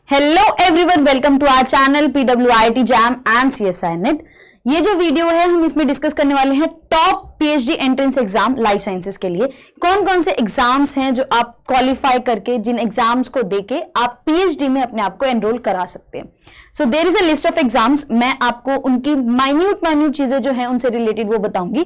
Hello everyone, welcome to our channel PWIT JAM and CSI NET. ये जो video है हम इसमें डिस्कस करने वाले हैं top PhD entrance exam life sciences के लिए। कौन कौन से एग्जाम्स हैं जो आप क्वालिफाई करके, जिन एग्जाम्स को देके आप PhD में अपने आप को एनरोल करा सकते हैं। So there is a list of exams. मैं आपको उनकी माइन्यूट चीजें जो है उनसे रिलेटेड वो बताऊंगी।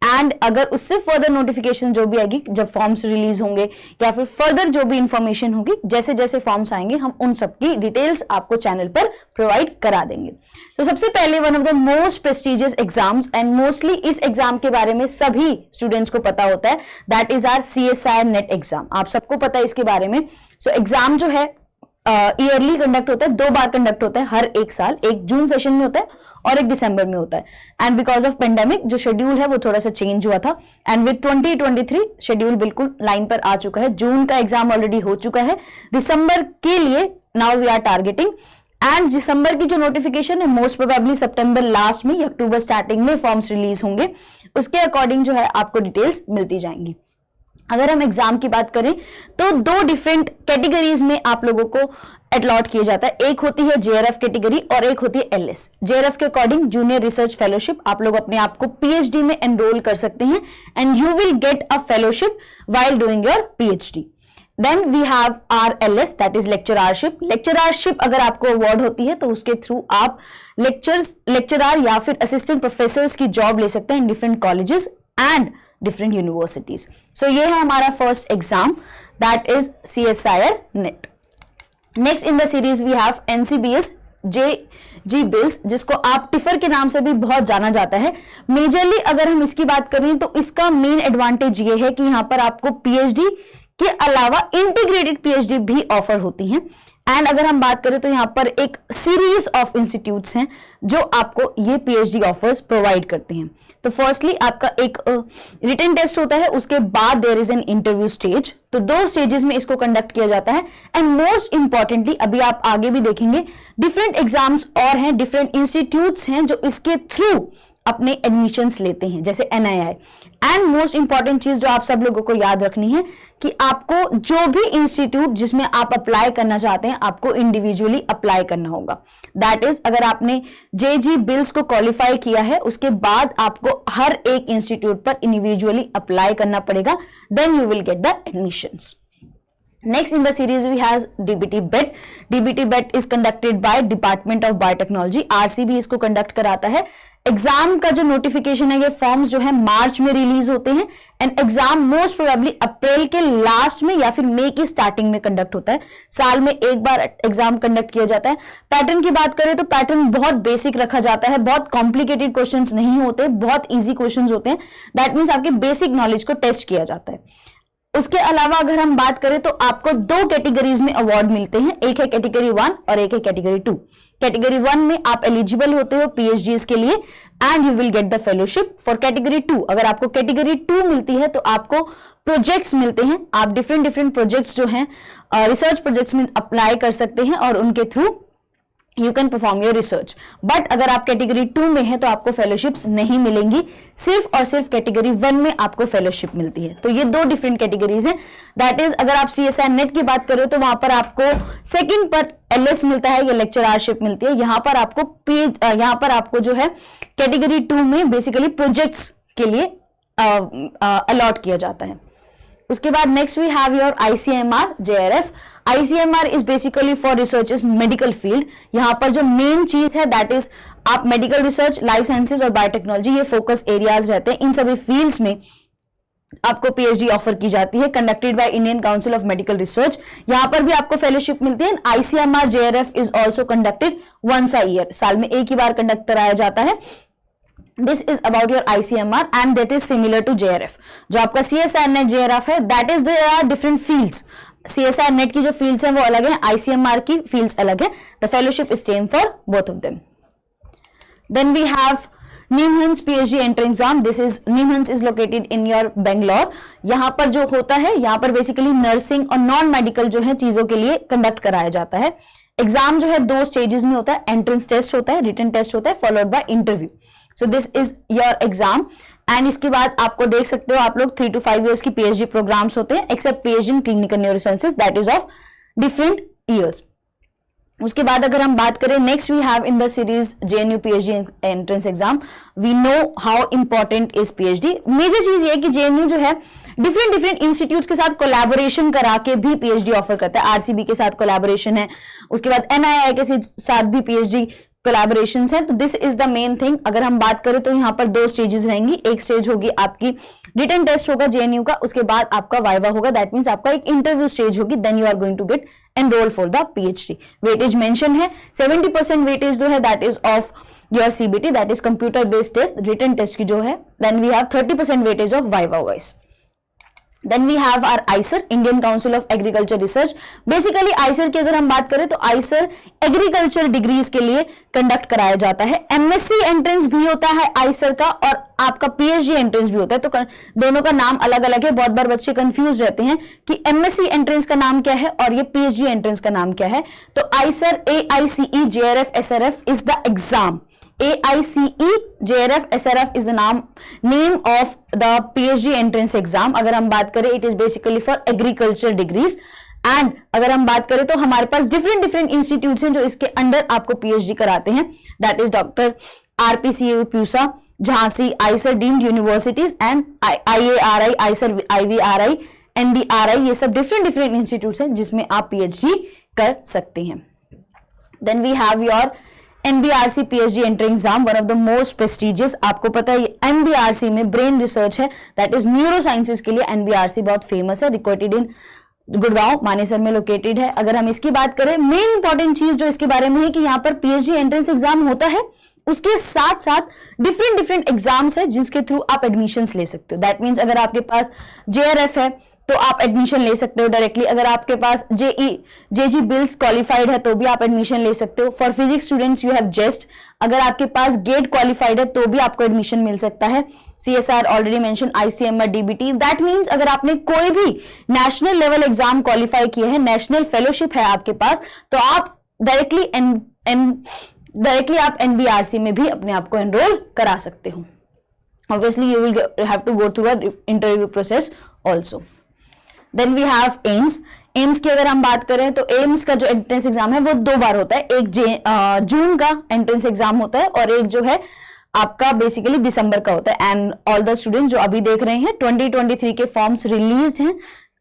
एंड अगर उससे फर्दर नोटिफिकेशन जो भी आएगी, जब फॉर्म्स रिलीज होंगे या फिर फर्दर जो भी इंफॉर्मेशन होगी, जैसे जैसे फॉर्म्स आएंगे हम उन सबकी डिटेल्स आपको चैनल पर प्रोवाइड करा देंगे। तो सबसे पहले one of the most prestigious exams, and mostly इस एग्जाम के बारे में सभी स्टूडेंट्स को पता होता है, that is our CSI NET exam. आप सबको पता है इसके बारे में। सो एग्जाम जो है ईयरली कंडक्ट होता है, 2 बार कंडक्ट होता है हर एक साल। एक जून सेशन में होता है और एक दिसंबर में होता है। एंड बिकॉज ऑफ पेंडेमिक जो शेड्यूल है वो थोड़ा सा चेंज हुआ था। एंड विद 2023 शेड्यूल बिल्कुल लाइन पर आ चुका है। जून का एग्जाम ऑलरेडी हो चुका है। दिसंबर के लिए now we are targeting. And दिसंबर की जो नोटिफिकेशन है मोस्ट प्रोबेबली सितंबर लास्ट में या अक्टूबर स्टार्टिंग में फॉर्म्स रिलीज होंगे। उसके अकॉर्डिंग जो है आपको डिटेल्स मिलती जाएंगी। अगर हम एग्जाम की बात करें तो 2 डिफरेंट कैटेगरीज में आप लोगों को अलॉट किया जाता है। एक होती है JRF कैटेगरी और एक होती है LS। JRF के अकॉर्डिंग जूनियर रिसर्च फेलोशिप, आप लोग अपने आप को PhD में एनरोल कर सकते हैं and you will get a fellowship while doing your PhD। Then we have RLS, that is lectureship. Lectureship अगर आपको अवार्ड होती है तो उसके थ्रू आप लेक्चरर या फिर असिस्टेंट प्रोफेसर्स की जॉब ले सकते हैं in different colleges and different universities. So ये है हमारा first exam, that is CSIR NET. Next in the series we have NCBS JG BILS, जिसको आप टिफर के नाम से भी बहुत जाना जाता है। मेजरली अगर हम इसकी बात करें तो इसका मेन एडवांटेज ये है कि यहां पर आपको PhD के अलावा इंटीग्रेटेड PhD भी ऑफर होती हैं। एंड अगर हम बात करें तो यहां पर एक सीरीज ऑफ इंस्टीट्यूट्स हैं जो आपको ये PhD ऑफर्स प्रोवाइड करते हैं। तो फर्स्टली आपका एक रिटन टेस्ट होता है, उसके बाद there is an interview stage. तो 2 स्टेजेस में इसको कंडक्ट किया जाता है। एंड मोस्ट इंपॉर्टेंटली अभी आप आगे भी देखेंगे डिफरेंट एग्जाम्स और हैं, डिफरेंट इंस्टीट्यूट्स हैं जो इसके थ्रू अपने एडमिशंस लेते हैं, जैसे NII। एंड मोस्ट इंपॉर्टेंट चीज जो आप सब लोगों को याद रखनी है कि आपको जो भी इंस्टीट्यूट जिसमें आप अप्लाई करना चाहते हैं आपको इंडिविजुअली अप्लाई करना होगा। दैट इज अगर आपने JG बिल्स को क्वालिफाई किया है उसके बाद आपको हर एक इंस्टीट्यूट पर इंडिविजुअली अप्लाई करना पड़ेगा, then you will get the admissions. Next in the series we have DBT BET. DBT BET is conducted by Department of Biotechnology. RCB इसको कंडक्ट कराता है। एग्जाम का जो नोटिफिकेशन है, ये फॉर्म्स जो है मार्च में रिलीज होते हैं एंड एग्जाम मोस्ट प्रोबेबली अप्रैल के लास्ट में या फिर मई की स्टार्टिंग में कंडक्ट होता है। साल में एक बार एग्जाम कंडक्ट किया जाता है। पैटर्न की बात करें तो पैटर्न बहुत बेसिक रखा जाता है, बहुत कॉम्प्लिकेटेड क्वेश्चंस नहीं होते, बहुत इजी क्वेश्चंस होते हैं। दैट मीन्स आपके बेसिक नॉलेज को टेस्ट किया जाता है। उसके अलावा अगर हम बात करें तो आपको 2 कैटेगरीज में अवार्ड मिलते हैं, एक है कैटेगरी 1 और एक है कैटेगरी 2। कैटेगरी 1 में आप एलिजिबल होते हो PhDs के लिए and you will get the fellowship. For category 2 अगर आपको कैटेगरी 2 मिलती है तो आपको प्रोजेक्ट्स मिलते हैं। आप डिफरेंट प्रोजेक्ट्स जो हैं रिसर्च प्रोजेक्ट्स में अप्लाई कर सकते हैं और उनके through you can perform your research. But अगर आप कैटेगरी 2 में है तो आपको फेलोशिप्स नहीं मिलेंगी, सिर्फ और सिर्फ कैटेगरी 1 में आपको फेलोशिप मिलती है। तो ये 2 डिफरेंट कैटेगरीज हैं। दैट इज अगर आप CSI नेट की बात करें तो वहां पर आपको सेकंड पर LS मिलता है या लेक्चररशिप मिलती है। यहाँ पर आपको जो है कैटेगरी 2 में बेसिकली प्रोजेक्ट्स के लिए अलॉट किया जाता है। उसके बाद next we have your ICMR JRF। ICMR is basically for researchers medical field. यहाँ पर जो मेन चीज है दैट इज आप मेडिकल रिसर्च, लाइफ साइंसेज और बायोटेक्नोलॉजी, ये फोकस एरियाज रहते हैं। इन सभी फील्ड्स में आपको PhD ऑफर की जाती है, conducted by Indian Council of Medical Research. यहाँ पर भी आपको फेलोशिप मिलती है। ICMR JRF is also conducted once a year, साल में एक ही बार कंडक्ट कराया जाता है। This is about your ICMR and that is similar to JRF। जो आपका CSI नेट JRF है, that is there are different fields। CSI net की जो fields हैं वो अलग है, ICMR की fields अलग है। The fellowship is same for both of them। Then we have NIMHANS PhD entrance exam। This is NIMHANS is located in your Bangalore। यहाँ पर जो होता है, यहाँ पर बेसिकली नर्सिंग और नॉन मेडिकल जो है चीजों के लिए कंडक्ट कराया जाता है। एग्जाम जो है 2 स्टेजेस में होता है, एंट्रेंस टेस्ट होता है, रिटन टेस्ट होता है, followed by interview. So this is your exam and इसके बाद आपको देख सकते हो आप लोग 3 to 5 इयर्स की PhD प्रोग्राम्स होते हैं, except PhD in clinical neurosciences that is of different years. उसके बाद अगर हम बात करें next we have in the series JNU PhD entrance exam, we know how important is PhD. Major चीज ये है कि जेएनयू जो है डिफरेंट इंस्टीट्यूट्स के साथ कोलैबोरेशन करा के भी पीएचडी ऑफर करता है। आरसीबी के साथ कोलैबोरेशन है, उसके बाद एनआईआई के साथ भी पीएचडी कोलैबोरेशंस हैं। तो this is the main thing. अगर हम बात करें तो यहाँ पर 2 स्टेजेस रहेंगी। एक स्टेज होगी आपकी रिटन टेस्ट होगा जेएनयू का, उसके बाद आपका वाइवा होगा, दैट मींस आपका एक इंटरव्यू स्टेज होगी, then you are going to get enrol for the PhD. Weightage mention है 70% वेटेज जो है that is of your CBT, that is computer based test, written test की जो है, then we have 30% weightage of viva wise. Then we have our ICER, Indian Council of Agriculture Research. Basically ICER की अगर हम बात करें तो ICER agriculture degrees के लिए कंडक्ट कराया जाता है। MSc एंट्रेंस भी होता है ICER का और आपका PhD एंट्रेंस भी होता है, तो दोनों का नाम अलग अलग है। बहुत बार बच्चे कंफ्यूज रहते हैं कि MSc एंट्रेंस का नाम क्या है और ये PhD एंट्रेंस का नाम क्या है। तो ICER AICE JRF SRF is the exam. AICE JRF SRF is the name of the PhD entrance exam. अगर हम बात करें it is basically for agriculture degrees. And अगर हम बात करें तो हमारे पास डिफरेंट इंस्टीट्यूट्स हैं जो इसके अंडर आपको पीएचडी कराते हैं, that is doctor RPCU PUSA, Jhansi, Eicher deemed universities and IARI, Eicher IVRI, NDRI, ये सब डिफरेंट इंस्टीट्यूट्स हैं जिसमें आप पीएचडी कर सकते हैं। Then we have your NBRC PhD entry exam, one of the most prestigious. आपको पता है NBRC में ब्रेन रिसर्च है, दैट इज न्यूरो साइंसेज के लिए NBRC बहुत फेमस है, रिकॉर्डेड इन गुड़गांव मानेसर में लोकेटेड है। अगर हम इसकी बात करें, मेन इंपॉर्टेंट चीज जो इसके बारे में है कि यहाँ पर पीएचडी एंट्रेंस एग्जाम होता है, उसके साथ साथ डिफरेंट एग्जाम्स है जिसके थ्रू आप एडमिशंस ले सकते हो। दैट मींस अगर आपके पास JRF है तो आप एडमिशन ले सकते हो डायरेक्टली। अगर आपके पास JG बिल्स क्वालिफाइड है तो भी आप एडमिशन ले सकते हो। For physics students you have JEST, अगर आपके पास गेट क्वालिफाइड है तो भी आपको एडमिशन मिल सकता है। CSR already mention, ICMR, DBT, that means अगर आपने कोई भी नेशनल लेवल एग्जाम क्वालिफाई किया है, नेशनल फेलोशिप है आपके पास, तो आप डायरेक्टली आप NBRC में भी अपने आप को एनरोल करा सकते हो। Obviously you will have to go through the interview process also. Then we have AIIMS की अगर हम बात करें तो एम्स का जो एंट्रेंस एग्जाम है वो 2 बार होता है, एक जून का एंट्रेंस एग्जाम होता है और एक जो है आपका बेसिकली दिसंबर का होता है। एंड ऑल द स्टूडेंट जो अभी देख रहे हैं 2023 के फॉर्म्स रिलीज हैं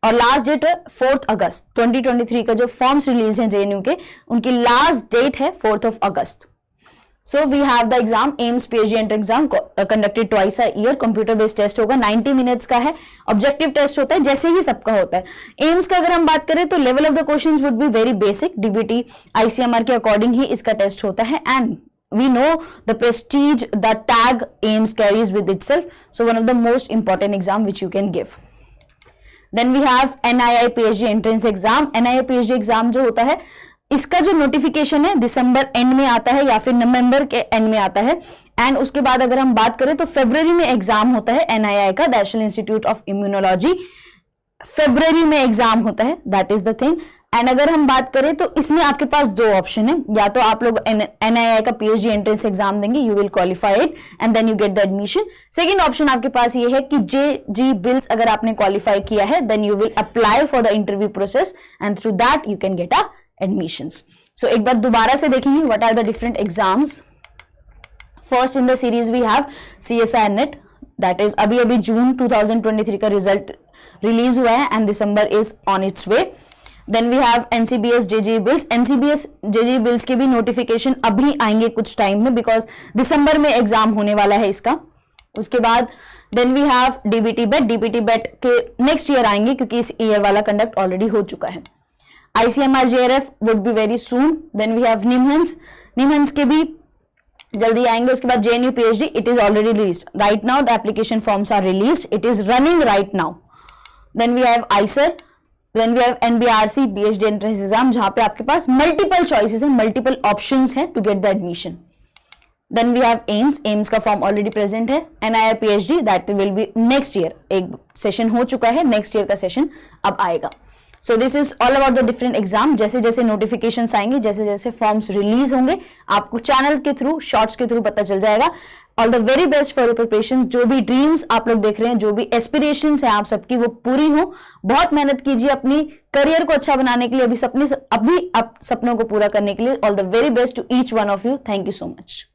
और लास्ट डेट है 4 अगस्त। 2023 का जो फॉर्म्स रिलीज हैं JNU के, उनकी लास्ट डेट है 4 अगस्त। So we have the exam, AIMS PhD entry exam conducted twice a year, computer based test होगा, 90 मिनट्स का है, ऑब्जेक्टिव टेस्ट होता है जैसे ही सबका होता है। एम्स का अगर हम बात करें तो level of the questions would be very basic, DBT ICMR के अकॉर्डिंग ही इसका टेस्ट होता है। And we know the prestige the tag AIMS carries with itself, so one of the most important exam which you can give. Then we have NII PhD entrance exam. NII PhD exam जो होता है इसका जो notification है दिसंबर and में आता है या फिर नवंबर के एंड में आता है। एंड उसके बाद अगर हम बात करें तो फरवरी में एग्जाम होता है NII का, नेशनल इंस्टीट्यूट ऑफ इम्यूनोलॉजी, फरवरी में एग्जाम होता है, that is the thing. And अगर हम बात करें तो इसमें आपके पास 2 ऑप्शन है, या तो आप लोग NII का PhD एंट्रेंस एग्जाम देंगे, you will qualify it and then you get the admission. Second option आपके पास ये है कि JG बिल्स अगर आपने क्वालिफाई किया है then you will apply for the interview process and through that you can get a admissions. So एक बार दोबारा से देखेंगे what are the different exams. First in the series we have CSIR NET, that is अभी जून 2023 का result release हुआ है and December is on its way. Then we have NCBS JG BILS, NCBS JG BILS के भी notification अभी आएंगे कुछ टाइम में, बिकॉज दिसंबर में एग्जाम होने वाला है इसका। उसके बाद then we have DBT BET के नेक्स्ट ईयर आएंगे क्योंकि इस ईयर वाला कंडक्ट ऑलरेडी हो चुका है। ICMR JRF would be very soon. Then we have NIMHANS के भी जल्दी आएंगे। उसके बाद JNU PhD, it is already released right now, the application forms are released, it is running right now. Then we have ICER, then we have NBRC PhD entrance exam जहां पे आपके पास multiple choices है, multiple options है to get the admission. Then we have AIMS का form already present है। NII PhD that will be next year, एक session हो चुका है, नेक्स्ट ईयर का सेशन अब आएगा। So this is all about the different exam. जैसे जैसे नोटिफिकेशंस आएंगे, जैसे जैसे फॉर्म्स रिलीज होंगे, आपको चैनल के थ्रू, शॉर्ट्स के थ्रू पता चल जाएगा। All the very best for your preparation. जो भी ड्रीम्स आप लोग देख रहे हैं, जो भी एस्पिरेशंस हैं आप सबकी, वो पूरी हो। बहुत मेहनत कीजिए अपनी करियर को अच्छा बनाने के लिए, अभी सपनों को पूरा करने के लिए। All the very best to each one of you. Thank you so much.